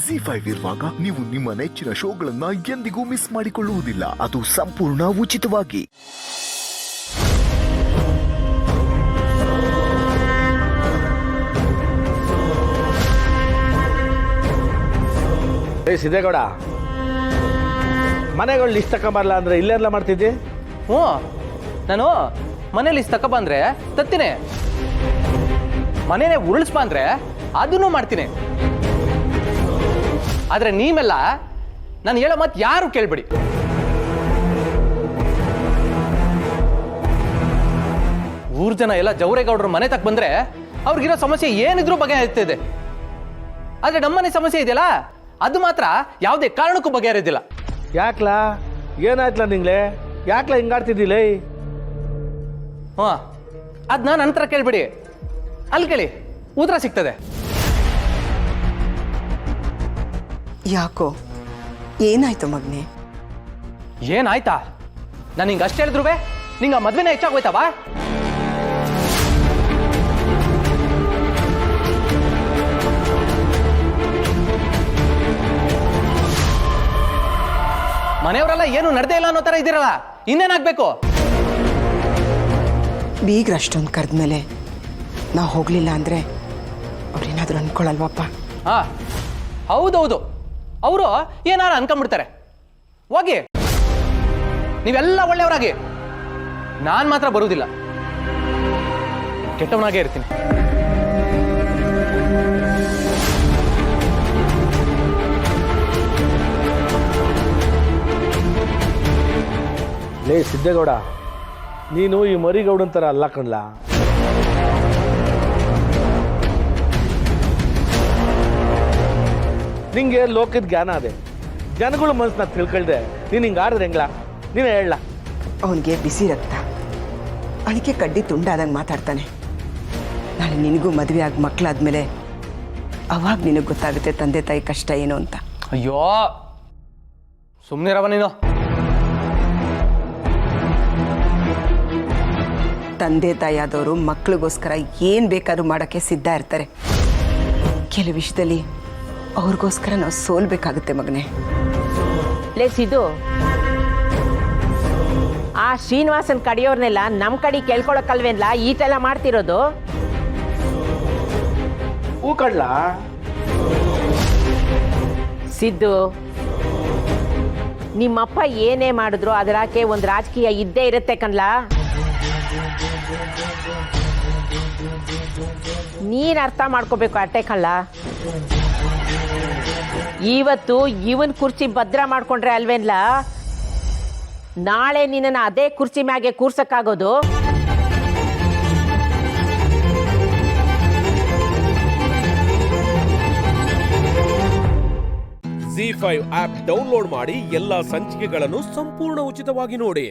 ZEE5 ಇರುವಾಗ ನೀವು ನಿಮ್ಮ ನೆಚ್ಚಿನ ಶೋಗಳನ್ನ ಎಂದಿಗೂ ಮಿಸ್ ಮಾಡಿಕೊಳ್ಳುವುದಿಲ್ಲ. ಅದು ಸಂಪೂರ್ಣ ಉಚಿತವಾಗಿ. ಸಿದ್ದೇಗೌಡ, ಮನೆಗಳು ಲಿಸ್ಟ್ ತಗೊಂಬರಲ್ಲ ಅಂದ್ರೆ ಇಲ್ಲೆಲ್ಲ ಮಾಡ್ತಿದ್ದಿ? ಹ್ಞೂ, ನಾನು ಮನೇಲಿ ತಗೊಬಂದ್ರೆ ತತ್ತೀನಿ, ಮನೇನೆ ಉರುಳಿಸ್ಬಾ ಅಂದ್ರೆ ಅದನ್ನು ಮಾಡ್ತೀನಿ. ಆದ್ರೆ ನೀವೆಲ್ಲ ನಾನು ಹೇಳೋ ಮಾತು ಯಾರು ಕೇಳ್ಬೇಡಿ. ಊರ್ ಜನ ಎಲ್ಲ ಜವರೇಗೌಡರು ಮನೆ ತಕ್ಕ ಬಂದ್ರೆ ಅವ್ರಿಗಿರೋ ಸಮಸ್ಯೆ ಏನಿದ್ರು ಬಗೆಹರಿತಿದೆ. ಆದ್ರೆ ನಮ್ಮನೆ ಸಮಸ್ಯೆ ಇದೆಯಲ್ಲ, ಅದು ಮಾತ್ರ ಯಾವುದೇ ಕಾರಣಕ್ಕೂ ಬಗೆಹರಿದಿಲ್ಲ. ಯಾಕ್ಲಾ, ಏನಾಯ್ತಲ್ಲ ನಿಂಗ್ಲೆ? ಯಾಕ್ಲಾ ಹಿಂಗಾಡ್ತಿದ್ದಿಲ್ಲ? ಹಾ, ಅದ್ ನಾನು ನಂತರ ಕೇಳ್ಬಿಡಿ, ಅಲ್ಲಿ ಕೇಳಿ ಉತ್ತರ ಸಿಗ್ತದೆ. ಯಾಕೋ, ಏನಾಯ್ತು ಮಗ್ನೆ? ಏನಾಯ್ತಾ? ನಾನು ಹಿಂಗೆ ಅಷ್ಟು ಹೇಳಿದ್ರು ನಿಂಗೆ ಆ ಮದ್ವೆನೇ ಹೆಚ್ಚಾಗೋಯ್ತವಾ? ಮನೆಯವರೆಲ್ಲ ಏನು ನಡೆದೇ ಇಲ್ಲ ಅನ್ನೋ ತರ ಇದ್ದೀರಲ್ಲ, ಇನ್ನೇನಾಗ್ಬೇಕು? ಬೀಗ್ರ ಅಷ್ಟೊಂದು ಕರೆದ್ಮೇಲೆ ನಾವು ಹೋಗ್ಲಿಲ್ಲ ಅಂದ್ರೆ ಅವ್ರೇನಾದ್ರೂ ಅನ್ಕೊಳಲ್ವಪ್ಪ? ಹಾ, ಹೌದೌದು, ಅವರು ಏನಾರ ಅನ್ಕೊಂಡ್ಬಿಡ್ತಾರೆ. ಹೋಗಿ, ನೀವೆಲ್ಲ ಒಳ್ಳೆಯವರಾಗಿ, ನಾನ್ ಮಾತ್ರ ಬರುವುದಿಲ್ಲ, ಕೆಟ್ಟವನಾಗೇ ಇರ್ತೀನಿ. ಲೇ ಸಿದ್ದೇಗೌಡ, ನೀನು ಈ ಮರಿಗೌಡನ್ ಥರ ಅಲ್ಲ ಕಣ್ಲ. ನಿಂಗೆ ಲೋಕದ ಜ್ಞಾನ ಅದೇ, ಜನಗಳ ಮನಸ್ಸನ್ನ ತಿಳ್ಕೊಳ್ದೆ ನೀನು ಹಿಂಗೆ ಆಡಿದ್ರೆ ಹೆಂಗ್ಲ? ನೀನೇ ಹೇಳ. ಅವನಿಗೆ ಬಿಸಿ ರಕ್ತ, ಅದಕ್ಕೆ ಕಡ್ಡಿ ತುಂಡಾದಂಗೆ ಮಾತಾಡ್ತಾನೆ. ನಾಳೆ ನಿನಗೂ ಮದುವೆ ಆಗಿ ಮಕ್ಕಳಾದ್ಮೇಲೆ ಅವಾಗ ನಿನಗೆ ಗೊತ್ತಾಗುತ್ತೆ ತಂದೆ ತಾಯಿ ಕಷ್ಟ ಏನು ಅಂತ. ಅಯ್ಯೋ, ಸುಮ್ಮನಿರವ ನೀನು. ತಂದೆ ತಾಯಿ ಆದವರು ಮಕ್ಕಳಿಗೋಸ್ಕರ ಏನು ಬೇಕಾದ್ರೂ ಮಾಡೋಕ್ಕೆ ಸಿದ್ಧ ಇರ್ತಾರೆ. ಕೆಲವು ವಿಷಯದಲ್ಲಿ ಅವ್ರಿಗೋಸ್ಕರ ನಾವು ಸೋಲ್ಬೇಕಾಗುತ್ತೆ ಮಗನೇ. ಇದು ಆ ಶ್ರೀನಿವಾಸನ್ ಕಡಿಯೋರ್ನೆಲ್ಲ ನಮ್ಮ ಕಡೆ ಕೇಳ್ಕೊಳಕ್ಕಲ್ವೇನ್ಲ ಈಟೆಲ್ಲ ಮಾಡ್ತಿರೋದು? ಹೂ ಕಡ್ಲ ಸಿದ್ದು, ನಿಮ್ಮಪ್ಪ ಏನೇ ಮಾಡಿದ್ರು ಅದರಾಕೆ ಒಂದು ರಾಜಕೀಯ ಇದ್ದೇ ಇರುತ್ತೆ ಕಣ್ಲ. ನೀನ್ ಅರ್ಥ ಮಾಡ್ಕೋಬೇಕು ಅಟ್ಟೆ ಕಳ್ಳ. ಇವತ್ತು ಇವನ್ ಕುರ್ಚಿ ಭದ್ರ ಮಾಡ್ಕೊಂಡ್ರೆ ಅಲ್ವೇನ್ಲ ನಾಳೆ ನಿನ್ನ ಅದೇ ಕುರ್ಚಿ ಮ್ಯಾಗೆ ಕೂರ್ಸಕ್ಕಾಗೋದು? ZEE5 ಆಪ್ ಡೌನ್ಲೋಡ್ ಮಾಡಿ ಎಲ್ಲಾ ಸಂಚಿಕೆಗಳನ್ನು ಸಂಪೂರ್ಣ ಉಚಿತವಾಗಿ ನೋಡಿ.